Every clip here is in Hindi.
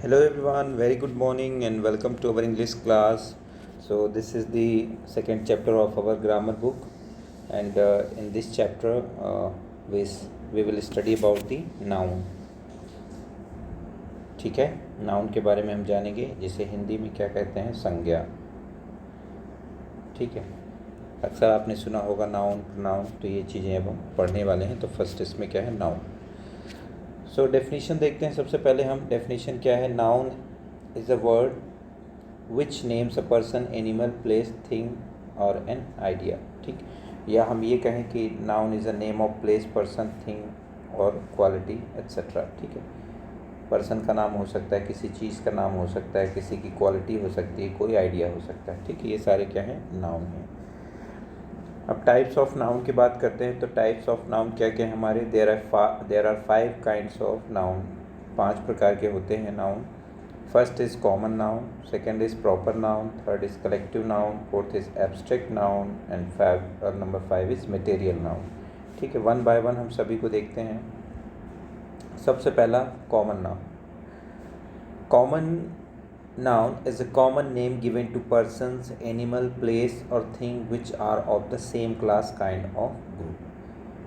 Hello everyone, very good morning and welcome to our English class. So this is the second chapter of our grammar book, and in this chapter we will study about the noun. ठीक है, नाउन के बारे में हम जानेंगे, जिसे हिंदी में क्या कहते हैं, संज्ञा। ठीक है, अक्सर आपने सुना होगा नाउन प्रोनाउन, तो ये चीज़ें अब हम पढ़ने वाले हैं। तो फर्स्ट इसमें क्या है, नाउन। सो डेफिनेशन देखते हैं। सबसे पहले हम डेफिनेशन क्या है, noun is a word which names a person, animal, place, thing और एन आइडिया। ठीक, या हम ये कहें कि noun is a name of place, person, thing और क्वालिटी एट्सेट्रा। ठीक है, पर्सन का नाम हो सकता है, किसी चीज़ का नाम हो सकता है, किसी की क्वालिटी हो सकती है, कोई आइडिया हो सकता है। ठीक है, ये सारे क्या हैं, नाउन हैं। अब टाइप्स ऑफ नाउन की बात करते हैं। तो टाइप्स ऑफ नाउन क्या क्या हैं हमारे, there are 5 kinds of noun. 5 प्रकार के होते हैं noun. First is common noun, second is proper noun, third is collective noun, fourth is abstract noun and number 5 is material noun. ठीक है, वन बाय वन हम सभी को देखते हैं। सबसे पहला common noun. Common noun is a common name given to persons, animal, place or thing which are of the same class, kind of group.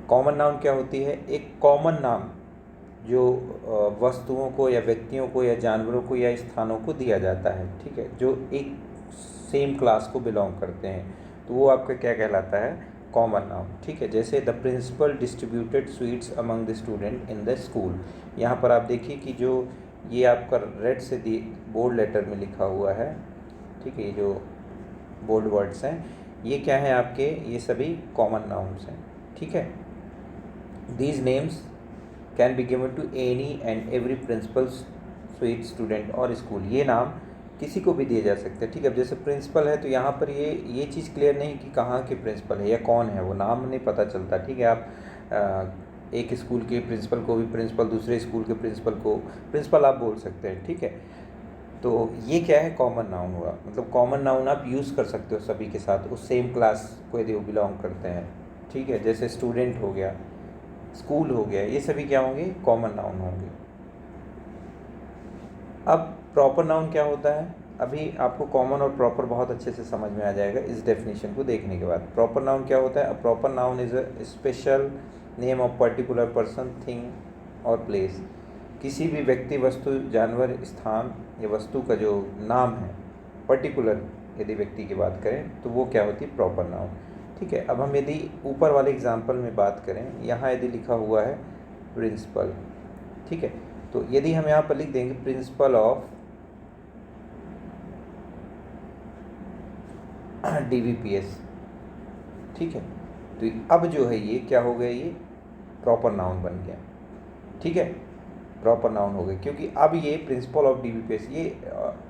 Common noun क्या होती है, एक कॉमन नाम जो वस्तुओं को या व्यक्तियों को या जानवरों को या स्थानों को दिया जाता है। ठीक है, जो एक सेम क्लास को बिलोंग करते हैं, तो वो आपका क्या कहलाता है, कॉमन नाउन। ठीक है, जैसे the principal distributed sweets among the student in the school. यहाँ पर आप देखिए कि जो ये आपका रेड से बोल्ड लेटर में लिखा हुआ है। ठीक है, ये जो बोल्ड वर्ड्स हैं ये क्या है आपके, ये सभी कॉमन नाउन्स हैं। ठीक है, these names can be given to any and every principal, sweet, student और स्कूल। ये नाम किसी को भी दिए जा सकते हैं। ठीक है, अब जैसे प्रिंसिपल है तो यहाँ पर ये चीज़ क्लियर नहीं कि कहाँ के प्रिंसिपल है या कौन है, वो नाम नहीं पता चलता। ठीक है, आप एक स्कूल के प्रिंसिपल को भी प्रिंसिपल, दूसरे स्कूल के प्रिंसिपल को प्रिंसिपल आप बोल सकते हैं। ठीक है, तो ये क्या है, कॉमन नाउन हुआ। मतलब कॉमन नाउन आप यूज़ कर सकते हो सभी के साथ, उस सेम क्लास को यदि वो बिलोंग करते हैं। ठीक है, जैसे स्टूडेंट हो गया, स्कूल हो गया, ये सभी क्या होंगे, कॉमन नाउन होंगे। अब प्रॉपर नाउन क्या होता है, अभी आपको कॉमन और प्रॉपर बहुत अच्छे से समझ में आ जाएगा इस डेफिनेशन को देखने के बाद। प्रॉपर नाउन क्या होता है, अ proper noun is a special name of particular person, thing और प्लेस। किसी भी व्यक्ति, वस्तु, जानवर, स्थान या वस्तु का जो नाम है, पर्टिकुलर यदि व्यक्ति की बात करें तो वो क्या होती है, प्रॉपर नाउन। ठीक है, अब हम यदि ऊपर वाले एग्जाम्पल में बात करें, यहाँ यदि लिखा हुआ है प्रिंसिपल। ठीक है, तो यदि हम यहाँ पर लिख देंगे प्रिंसिपल ऑफ DVPS। ठीक है, तो अब जो है ये क्या हो गया, ये प्रॉपर नाउन बन गया। ठीक है, प्रॉपर नाउन हो गया, क्योंकि अब ये प्रिंसिपल ऑफ DVPS ये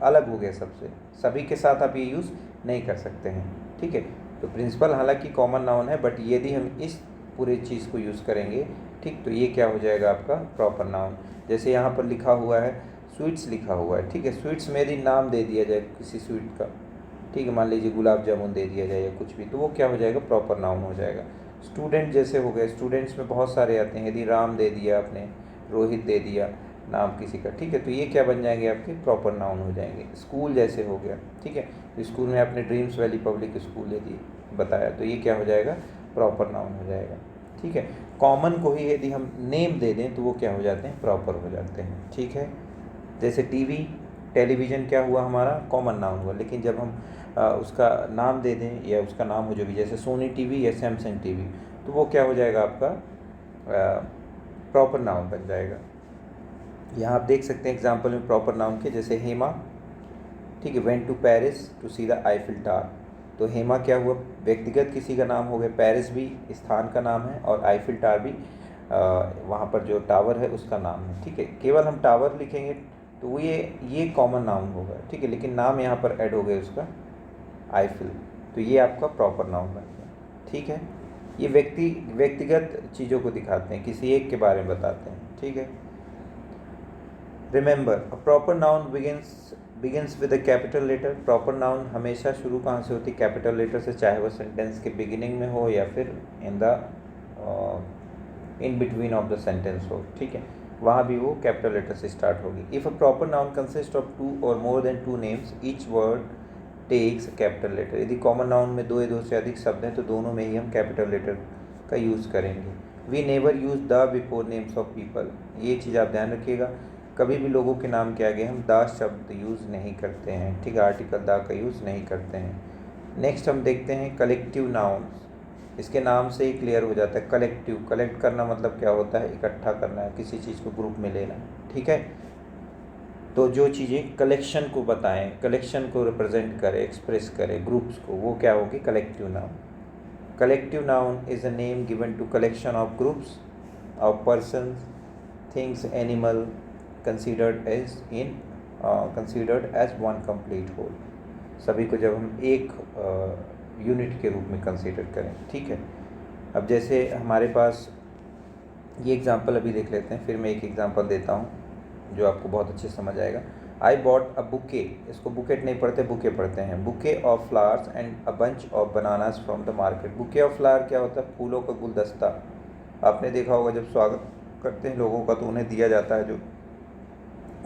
अलग हो गया सबसे, सभी के साथ आप ये यूज़ नहीं कर सकते हैं। ठीक है, तो प्रिंसिपल हालांकि कॉमन नाउन है, बट यदि हम इस पूरे चीज़ को यूज़ करेंगे, ठीक, तो ये क्या हो जाएगा आपका प्रॉपर नाउन। जैसे यहाँ पर लिखा हुआ है स्वीट्स लिखा हुआ है। ठीक है, स्वीट्स में यदि नाम दे दिया जाए किसी स्वीट का, ठीक है, मान लीजिए गुलाब जामुन दे दिया जाए या कुछ भी, तो वो क्या हो जाएगा, प्रॉपर नाउन हो जाएगा। स्टूडेंट जैसे हो गए, स्टूडेंट्स में बहुत सारे आते हैं, यदि राम दे दिया आपने, रोहित दे दिया नाम किसी का, ठीक है, तो ये क्या बन जाएंगे, आपके प्रॉपर नाउन हो जाएंगे। स्कूल जैसे हो गया, ठीक है, स्कूल में आपने ड्रीम्स वैली पब्लिक स्कूल यदि बताया, तो ये क्या हो जाएगा, प्रॉपर नाउन हो जाएगा। ठीक है, कॉमन को ही यदि हम नेम दे दें तो वो क्या हो जाते हैं, प्रॉपर हो जाते हैं। ठीक है, जैसे टीवी, टेलीविज़न क्या हुआ हमारा, कॉमन नाउन हुआ, लेकिन जब हम उसका नाम दे दें या उसका नाम हो जो भी, जैसे सोनी टीवी या सैमसंग टीवी, तो वो क्या हो जाएगा, आपका प्रॉपर नाउन बन जाएगा। यहाँ आप देख सकते हैं एग्जाम्पल में प्रॉपर नाउन के, जैसे हेमा, ठीक है, went to Paris to see the Eiffel tower. तो हेमा क्या हुआ, व्यक्तिगत किसी का नाम हो गया, पेरिस भी स्थान का नाम है और आईफिल टावर भी वहाँ पर जो टावर है उसका नाम है। ठीक है, केवल हम टावर लिखेंगे तो वो ये कॉमन नाउन होगा। ठीक है, लेकिन नाम यहाँ पर ऐड हो गया उसका, आईफिल, तो ये आपका प्रॉपर नाउन बन गया। ठीक है, ये व्यक्तिगत चीज़ों को दिखाते हैं, किसी एक के बारे में बताते हैं। ठीक है, remember a proper noun begins with a capital letter. Proper noun हमेशा शुरू कहाँ से होती है, कैपिटल लेटर से, चाहे वह सेंटेंस के बिगिनिंग में हो या फिर in between of the sentence हो। ठीक है, वहाँ भी वो कैपिटल लेटर से स्टार्ट होगी। If a proper noun consist of 2 और more than 2 names each word takes capital letter. यदि कॉमन नाउन में 2 या 2 से अधिक शब्द हैं तो दोनों में ही हम कैपिटल लेटर का यूज़ करेंगे। We never use the before names of people, ये चीज़ आप ध्यान रखिएगा, कभी भी लोगों के नाम के आगे हम द शब्द यूज़ नहीं करते हैं, ठीक है, आर्टिकल द का यूज़ नहीं करते हैं। नेक्स्ट हम देखते हैं कलेक्टिव नाउन्स। इसके नाम से ही क्लियर हो जाता है, कलेक्टिव, कलेक्ट करना मतलब क्या होता है, इकट्ठा करना है, किसी चीज़ को ग्रुप में लेना, ठीक है। तो जो चीज़ें कलेक्शन को बताएं, कलेक्शन को रिप्रेजेंट करें, एक्सप्रेस करें ग्रुप्स को, वो क्या होगी, collective noun. Collective noun is a name given to collection of groups of persons, things, animal considered as one complete whole. सभी को जब हम एक यूनिट के रूप में कंसीडर करें, ठीक है। अब जैसे हमारे पास ये एग्जांपल अभी देख लेते हैं, फिर मैं एक एग्जांपल देता हूँ जो आपको बहुत अच्छे समझ आएगा। आई बॉट अ बुके, इसको बुकेट नहीं पढ़ते, बुके पढ़ते हैं। Bouquet of flowers and a bunch of bananas from the market. Bouquet of flower क्या होता है, फूलों का गुलदस्ता। आपने देखा होगा जब स्वागत करते हैं लोगों का तो उन्हें दिया जाता है जो,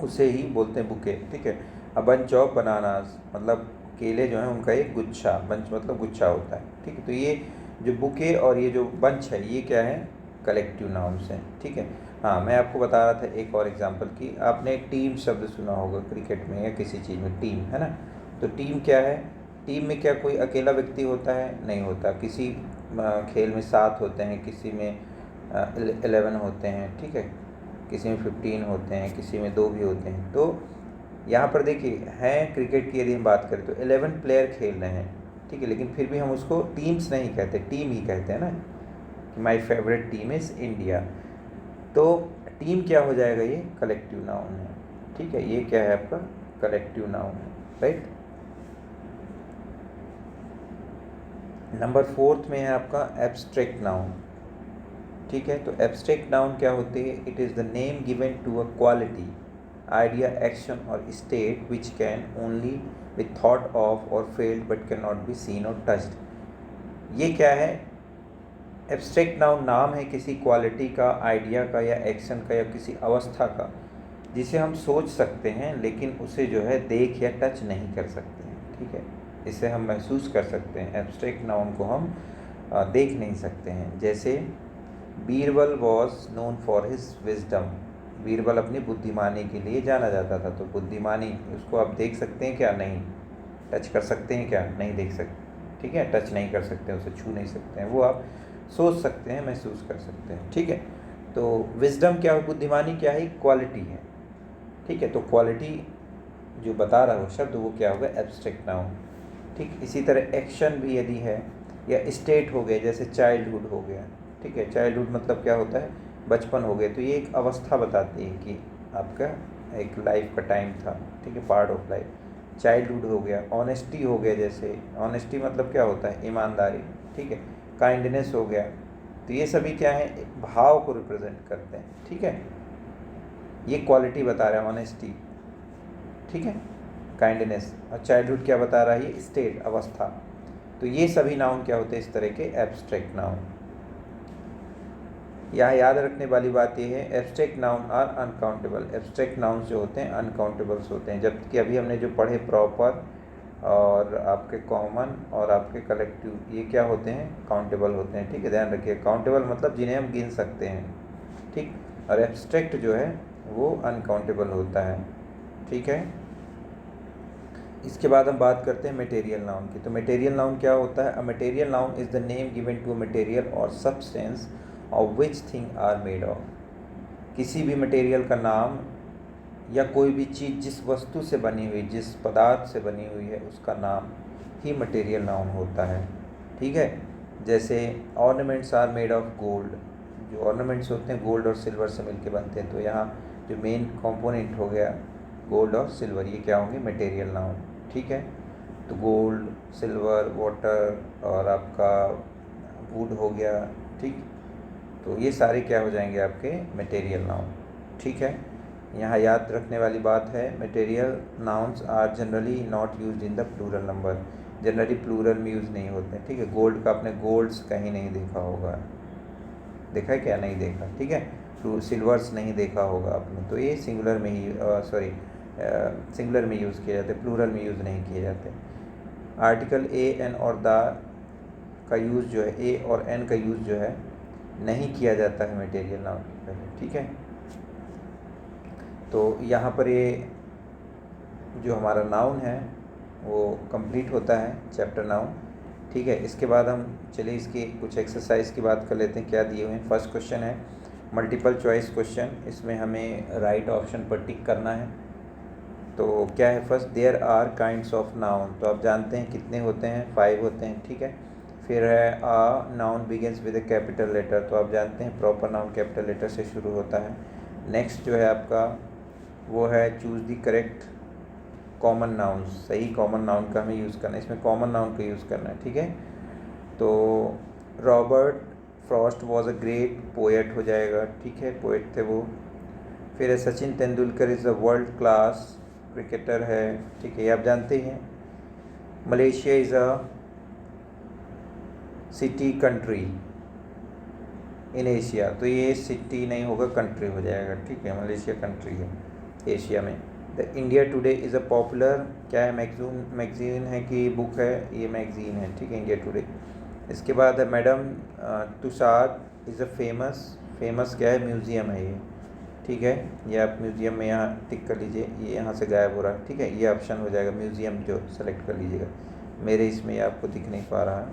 उसे ही बोलते हैं बुके, ठीक है। अ बंच ऑफ बनानास मतलब केले जो हैं उनका एक गुच्छा, बंच मतलब गुच्छा होता है, ठीक है। तो ये जो बुके और ये जो बंच है ये क्या है, कलेक्टिव नाउन्स हैं, ठीक है। हाँ, मैं आपको बता रहा था एक और एग्जांपल की, आपने टीम शब्द सुना होगा क्रिकेट में या किसी चीज़ में, टीम है ना। तो टीम क्या है, टीम में क्या कोई अकेला व्यक्ति होता है, नहीं होता। किसी खेल में 7 होते हैं, किसी में 11 होते हैं, ठीक है, किसी में 15 होते हैं, किसी में 2 भी होते हैं। तो यहाँ पर देखिए हैं क्रिकेट की यदि हम बात करें तो 11 प्लेयर खेल रहे हैं, ठीक है, लेकिन फिर भी हम उसको टीम्स नहीं कहते, टीम ही कहते हैं ना, कि my favourite team is India. तो टीम क्या हो जाएगा, ये कलेक्टिव नाउन है, ठीक है, ये क्या है आपका कलेक्टिव नाउन है, राइट। नंबर 4 में है आपका एब्स्ट्रैक्ट नाउन, ठीक है। तो एब्स्ट्रैक्ट नाउन क्या होती है, it is the name given to a quality, idea, action or state which can only be thought of or felt but cannot be seen or touched। ये क्या है, एब्स्ट्रैक्ट नाउन नाम है किसी क्वालिटी का, आइडिया का या एक्शन का या किसी अवस्था का जिसे हम सोच सकते हैं लेकिन उसे जो है देख या टच नहीं कर सकते हैं, ठीक है। इसे हम महसूस कर सकते हैं, एब्स्ट्रैक्ट नाउन को हम देख नहीं सकते हैं। जैसे Birbal was known for his wisdom, Birbal अपनी बुद्धिमानी के लिए जाना जाता था। तो बुद्धिमानी उसको आप देख सकते हैं क्या, नहीं। टच कर सकते हैं क्या, नहीं देख सकते, ठीक है, टच नहीं कर सकते, उसे छू नहीं सकते हैं, वो आप सोच सकते हैं, महसूस कर सकते हैं, ठीक है। तो विजडम क्या है, बुद्धिमानी क्या है, क्वालिटी है, ठीक है। तो क्वालिटी जो बता रहा हो शब्द वो क्या होगा, एब्स्ट्रैक्ट नाउन, ठीक। इसी तरह एक्शन भी यदि है या स्टेट हो गए, जैसे चाइल्डहुड हो गया, ठीक है। चाइल्डहुड मतलब क्या होता है, बचपन हो गए, तो ये एक अवस्था बताती है कि आपका एक लाइफ का टाइम था, ठीक है, पार्ट ऑफ लाइफ, चाइल्डहुड हो गया। ऑनेस्टी हो गया, जैसे ऑनेस्टी मतलब क्या होता है, ईमानदारी, ठीक है। काइंडनेस हो गया, तो ये सभी क्या है, भाव को रिप्रेजेंट करते हैं, ठीक है। ये क्वालिटी बता रहा है ऑनेस्टी, ठीक है, काइंडनेस। और चाइल्डहुड क्या बता रहा है, ये स्टेट, अवस्था। तो ये सभी नाउन क्या होते हैं, इस तरह के एब्स्ट्रैक्ट नाउन। यहाँ याद रखने वाली बात यह है, abstract noun are uncountable. Abstract noun जो होते हैं अनकाउंटेबल्स होते हैं, जबकि अभी हमने जो पढ़े प्रॉपर और आपके कॉमन और आपके कलेक्टिव, ये क्या होते हैं, काउंटेबल होते हैं, ठीक है। ध्यान रखिए, काउंटेबल मतलब जिन्हें हम गिन सकते हैं, ठीक, और एब्स्ट्रैक्ट जो है वो अनकाउंटेबल होता है, ठीक है। इसके बाद हम बात करते हैं मटेरियल नाउन की। तो मटेरियल नाउन क्या होता है, a material noun is the name given to a material और substance of which thing are made of. किसी भी मटेरियल का नाम या कोई भी चीज़ जिस वस्तु से बनी हुई, जिस पदार्थ से बनी हुई है, उसका नाम ही मटेरियल नाउन होता है, ठीक है। जैसे ornaments are made of gold, जो ऑर्नामेंट्स होते हैं गोल्ड और सिल्वर से मिलके बनते हैं। तो यहाँ जो मेन कंपोनेंट हो गया गोल्ड और सिल्वर, ये क्या होंगे, मटेरियल नाउन, ठीक है। तो गोल्ड, सिल्वर, वाटर और आपका वुड हो गया, ठीक। तो ये सारे क्या हो जाएंगे आपके मटेरियल नाउन, ठीक है। यहाँ याद रखने वाली बात है, material nouns are generally not used in the plural number, generally plural में यूज़ नहीं होते हैं, ठीक है। गोल्ड का आपने गोल्ड्स कहीं नहीं देखा होगा, देखा है क्या, नहीं देखा, ठीक है। सिल्वर्स नहीं देखा होगा आपने, तो ये सिंगुलर में ही सिंगुलर में यूज़ किए जाते, प्लूरल में यूज़ नहीं किए जाते। आर्टिकल ए एन और द का यूज़ जो है, ए और एन का यूज़ जो है नहीं किया जाता है मटेरियल नाउन के पहले, ठीक है। तो यहाँ पर ये जो हमारा नाउन है वो कंप्लीट होता है, चैप्टर नाउन, ठीक है। इसके बाद हम चलिए इसकी कुछ एक्सरसाइज की बात कर लेते हैं, क्या दिए हुए हैं। फर्स्ट क्वेश्चन है मल्टीपल चॉइस क्वेश्चन, इसमें हमें राइट ऑप्शन पर टिक करना है। तो क्या है, first there are kinds of noun, तो आप जानते हैं कितने होते हैं, 5 होते हैं, ठीक है। फिर है a noun begins with a capital letter, तो आप जानते हैं प्रॉपर नाउन कैपिटल लेटर से शुरू होता है। नेक्स्ट जो है आपका वो है choose the correct common noun, सही कॉमन नाउन का हमें यूज़ करना है, इसमें कॉमन नाउन का यूज़ करना है, ठीक है। तो Robert Frost was a great poet हो जाएगा, ठीक है, पोएट थे वो। फिर है Sachin Tendulkar is a world class cricketer है, ठीक है, ये आप जानते हैं। Malaysia is a city country in Asia, तो ये सिटी नहीं होगा, कंट्री हो जाएगा, ठीक है, मलेशिया कंट्री है एशिया में। The India today is a popular, क्या है, मैगजीन है कि बुक है, ये मैगजीन है, ठीक है, इंडिया टुडे। इसके बाद है madam Tushar is a famous क्या है, म्यूज़ियम है ये, ठीक है, ये आप म्यूज़ियम में यहाँ टिक कर लीजिए, ये यहाँ से गायब हो रहा है, ठीक है, ये ऑप्शन हो जाएगा म्यूज़ियम, जो सेलेक्ट कर लीजिएगा। मेरे इसमें ये आपको दिख नहीं पा रहा है,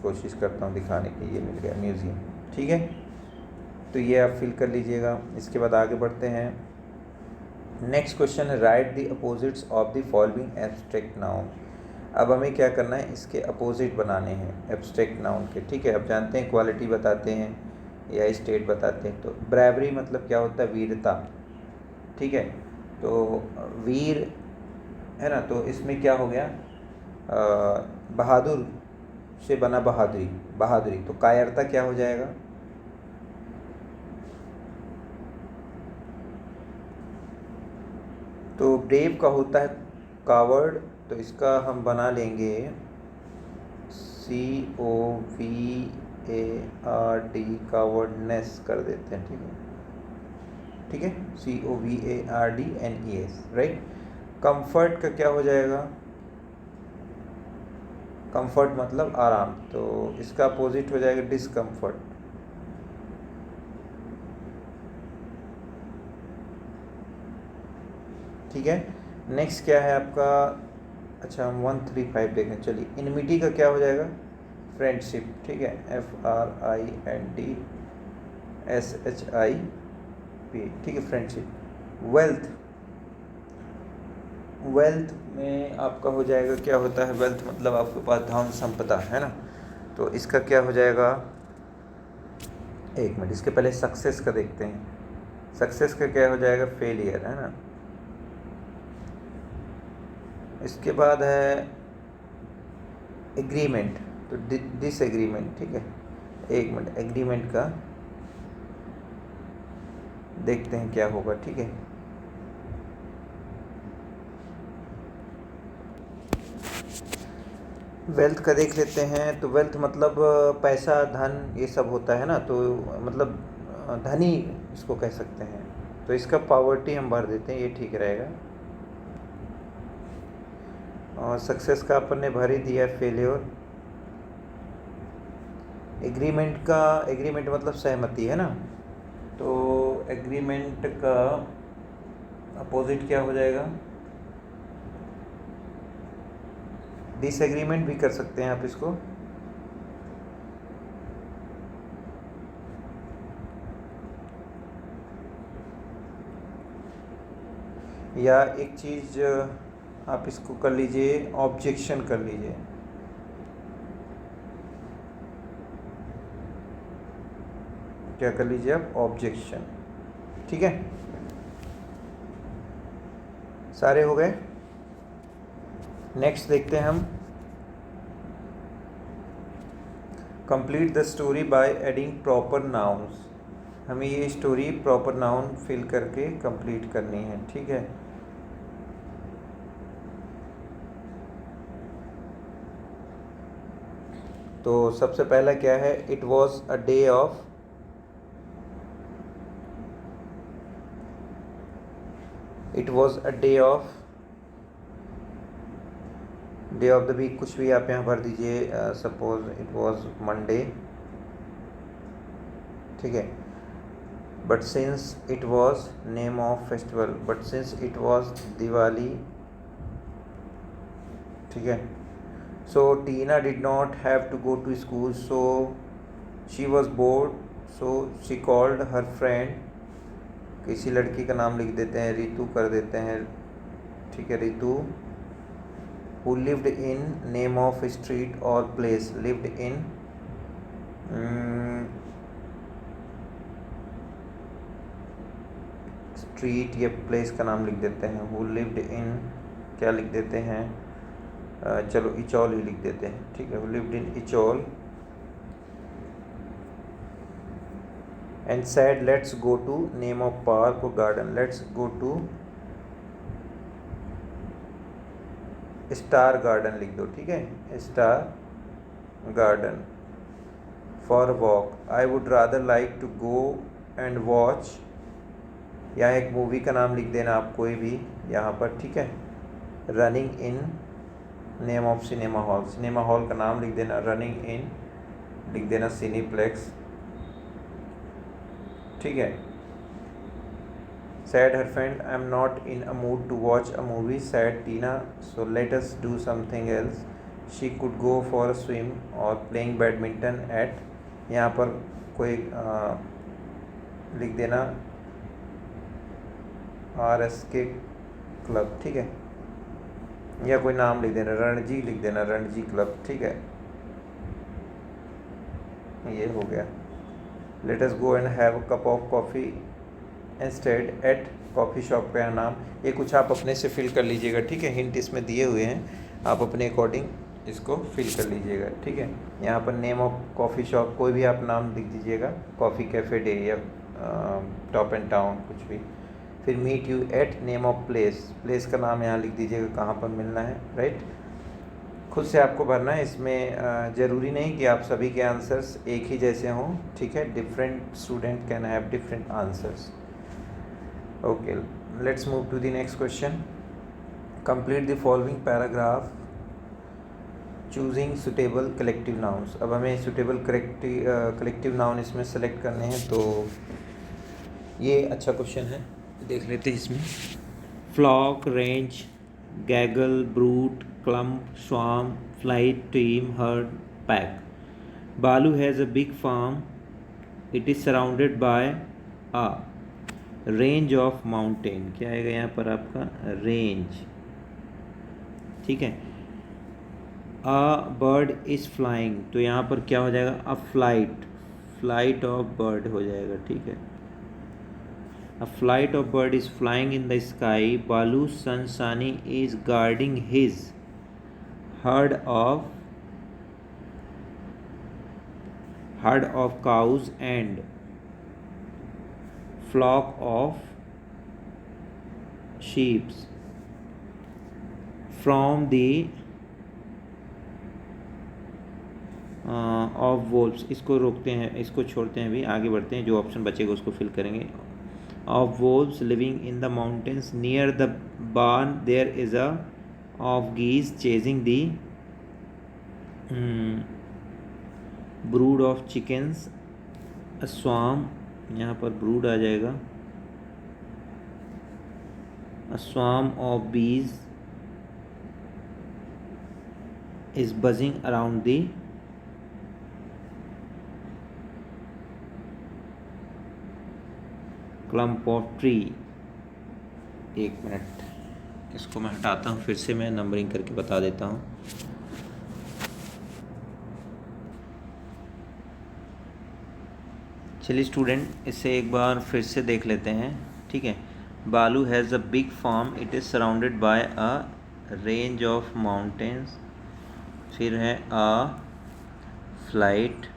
कोशिश करता हूँ दिखाने की, ये मिल गया म्यूज़ियम, ठीक है, तो ये आप फिल कर लीजिएगा। इसके बाद आगे बढ़ते हैं। नेक्स्ट क्वेश्चन है right the opposites of the following abstract noun, अब हमें क्या करना है, इसके अपोजिट बनाने हैं एब्स्ट्रैक्ट नाउन के, ठीक है। अब जानते हैं क्वालिटी बताते हैं या स्टेट बताते हैं, तो ब्रेवरी मतलब क्या होता है, वीरता, ठीक है, तो वीर है ना, तो इसमें क्या हो गया, बहादुर से बना बहादुरी, तो कायरता क्या हो जाएगा, तो ब्रेव का होता है कावर्ड, तो इसका हम बना लेंगे COVARD, कावर्डनेस कर देते हैं, ठीक है, COVARDNES, राइट। कंफर्ट का क्या हो जाएगा, कंफर्ट मतलब आराम, तो इसका अपोजिट हो जाएगा डिसकम्फर्ट, ठीक है। नेक्स्ट क्या है आपका, अच्छा हम 135 देखें, चलिए। इनमिटी का क्या हो जाएगा, फ्रेंडशिप, ठीक है, FRIENDSHIP, ठीक है, फ्रेंडशिप। वेल्थ में आपका हो जाएगा, क्या होता है वेल्थ, मतलब आपके पास धन संपदा है ना, तो इसका क्या हो जाएगा, एक मिनट, इसके पहले सक्सेस का देखते हैं। सक्सेस का क्या हो जाएगा, फेलियर, है ना। इसके बाद है एग्रीमेंट, तो डिसएग्रीमेंट, ठीक है, एक मिनट, एग्रीमेंट का देखते हैं क्या होगा, ठीक है। वेल्थ का देख लेते हैं, तो वेल्थ मतलब पैसा, धन, ये सब होता है ना, तो मतलब धनी इसको कह सकते हैं, तो इसका पॉवर्टी हम भर देते हैं, ये ठीक रहेगा। और सक्सेस का अपन ने भर ही दिया, फेलियर। एग्रीमेंट मतलब सहमति, है ना, तो एग्रीमेंट का अपोजिट क्या हो जाएगा, डिसएग्रीमेंट भी कर सकते हैं आप इसको, या एक चीज़ आप इसको कर लीजिए, ऑब्जेक्शन कर लीजिए, क्या कर लीजिए आप, ऑब्जेक्शन, ठीक है। सारे हो गए। नेक्स्ट देखते हैं हम, complete the story by adding proper nouns, हमें ये स्टोरी प्रॉपर नाउन फिल करके कंप्लीट करनी है, ठीक है। तो सबसे पहला क्या है, it was a day of it was a day of the week, कुछ भी आप यहाँ भर दीजिए, सपोज इट वॉज मंडे, ठीक है। But since it was name of festival, but since it was Diwali, ठीक है। So Tina did not have to go to school, so she was bored, so she called her friend, किसी लड़की का नाम लिख देते हैं, रितु कर देते हैं, ठीक है, Ritu. who lived in name of street or place, lived in street या प्लेस का नाम लिख देते हैं। who lived in क्या लिख देते हैं, चलो इचौल ही लिख देते हैं, ठीक है। who lived in इचौल and said let's go to name of park or garden, let's go to star garden लिख दो, ठीक है, star garden. For walk, I would rather like to go and watch, यहाँ एक मूवी का नाम लिख देना आप कोई भी यहाँ पर, ठीक है। Running in name of cinema hall, cinema hall का नाम लिख देना, रनिंग इन लिख देना सिनीप्लेक्स, ठीक है। Said her friend, I am not in a mood to watch a movie, said Tina, so let us do something else. She could go for a swim or playing badminton at, यहाँ पर कोई लिख देना RSK क्लब, ठीक है, या कोई नाम लिख देना, रणजी लिख देना, रणजी क्लब, ठीक है। ये हो गया। Let us go and have a cup of coffee instead at, coffee shop का नाम, ये कुछ आप अपने से फिल कर लीजिएगा, ठीक है। हिंट इसमें दिए हुए हैं, आप अपने अकॉर्डिंग इसको फिल कर लीजिएगा, ठीक है। यहाँ पर नेम ऑफ कॉफ़ी शॉप कोई भी आप नाम लिख दीजिएगा, कॉफ़ी कैफ़े डे या टॉप एंड टाउन, कुछ भी। फिर meet you at name of place, place का नाम यहाँ लिख दीजिएगा कहाँ पर मिलना है, राइट। खुद से आपको भरना है, इसमें ज़रूरी नहीं कि आप सभी के आंसर्स एक ही जैसे हों, ठीक है। Different student can have different answers. Okay, let's move to the next question. Complete the following paragraph choosing suitable collective nouns. अब हमें suitable collective noun इसमें select करने हैं, तो ये अच्छा क्वेश्चन है, देख लेते हैं इसमें। flock, range, gaggle, brute, clump, swarm, flight, team, herd, pack. Balu has a big farm. It is surrounded by a range of mountain, क्या आएगा यहाँ पर आपका, रेंज, ठीक है। अ बर्ड इज़ फ्लाइंग, तो यहाँ पर क्या हो जाएगा, a flight, flight of bird हो जाएगा, ठीक है। A flight of bird is flying in the sky, Balu Sansani is guarding his herd of cows and flock of sheep from the of wolves, इसको रोकते हैं, इसको छोड़ते हैं, अभी आगे बढ़ते हैं, जो ऑप्शन बचेगा उसको फिल करेंगे। of wolves living in the mountains, near the barn there is a of geese chasing the brood of chickens, a swarm, यहाँ पर ब्रूड आ जाएगा, a swarm of bees is buzzing around the clump of tree। एक मिनट, इसको मैं हटाता हूँ, फिर से मैं नंबरिंग करके बता देता हूँ। चलिए स्टूडेंट, इसे एक बार फिर से देख लेते हैं, ठीक है। बालू has a big farm, it is surrounded by a range of mountains, फिर है a flight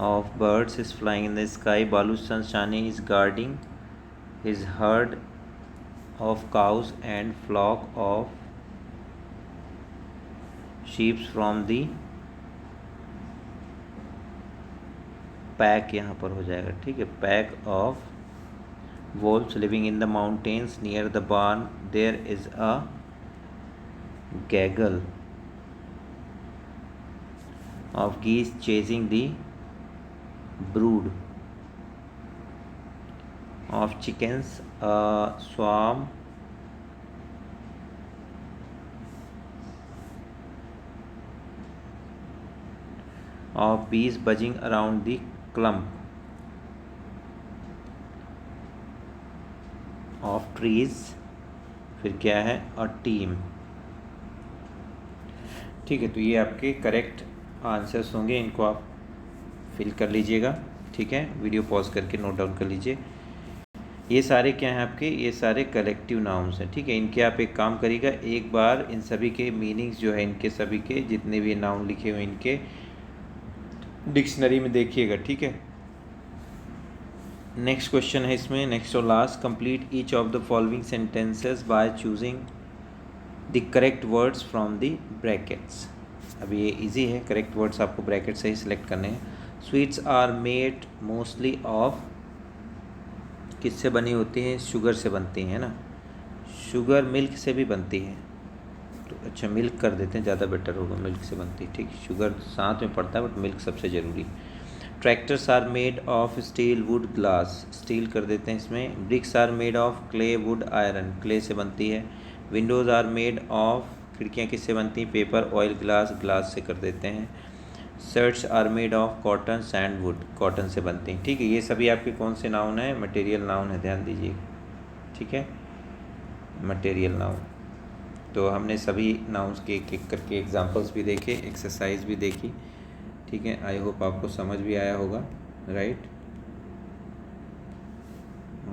of birds is flying in the sky, Balu Sanshani is guarding his herd of cows and flock of sheeps from the pack, यहाँ पर हो जाएगा, ठीक है, pack of wolves living in the mountains near the barn there is a gaggle of geese chasing the brood of chickens, a swarm of bees buzzing around the clump of trees, फिर क्या है, a team। ठीक है, तो ये आपके करेक्ट आंसर्स होंगे, इनको आप फिल कर लीजिएगा। ठीक है, वीडियो पॉज करके नोट डाउन कर लीजिए। ये सारे क्या हैं आपके, ये सारे कलेक्टिव नाउन्स हैं। ठीक है, इनके आप एक काम करिएगा, एक बार इन सभी के मीनिंग्स जो है, इनके सभी के जितने भी नाउन लिखे हुए इनके डिक्शनरी में देखिएगा। ठीक है, नेक्स्ट क्वेश्चन है इसमें, नेक्स्ट और last, complete each of the following sentences by choosing the correct words from the brackets. अब ये इजी है, करेक्ट वर्ड्स आपको ब्रैकेट से ही सिलेक्ट करने हैं। Sweets are made mostly of, किससे बनी होती हैं, शुगर से बनती हैं ना, शुगर मिल्क से भी बनती है, तो अच्छा मिल्क कर देते हैं, ज़्यादा बेटर होगा, मिल्क से बनती है। ठीक, शुगर साथ में पड़ता है बट मिल्क सबसे ज़रूरी। Tractors are made of steel wood glass, steel कर देते हैं इसमें। Bricks are made of clay wood iron, clay से बनती है। विंडोज़ आर मेड ऑफ, खिड़कियाँ किससे बनती हैं, पेपर ऑयल ग्लास, ग्लास से कर देते हैं। Shirts are made of cotton sand wood, cotton से बनती हैं। ठीक है, ये सभी आपके कौन से नाउन है, मटेरियल नाउन है, ध्यान दीजिए। ठीक है, मटेरियल नाउन। तो हमने सभी नाउन्स के एक एक करके एग्जांपल्स भी देखे, एक्सरसाइज भी देखी। ठीक है, आई होप आपको समझ भी आया होगा, राइट।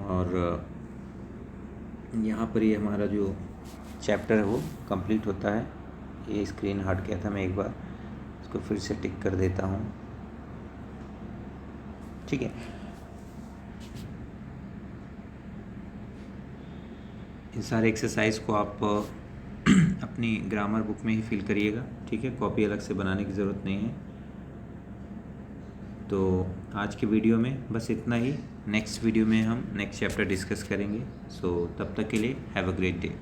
और यहाँ पर ये हमारा जो चैप्टर है वो कंप्लीट होता है। ये स्क्रीन हट गया था, मैं एक बार इसको फिर से टिक कर देता हूँ। ठीक है, इन सारे एक्सरसाइज को आप अपनी ग्रामर बुक में ही फिल करिएगा। ठीक है, कॉपी अलग से बनाने की ज़रूरत नहीं है। तो आज के वीडियो में बस इतना ही, नेक्स्ट वीडियो में हम नेक्स्ट चैप्टर डिस्कस करेंगे। सो तब तक के लिए हैव अ ग्रेट डे।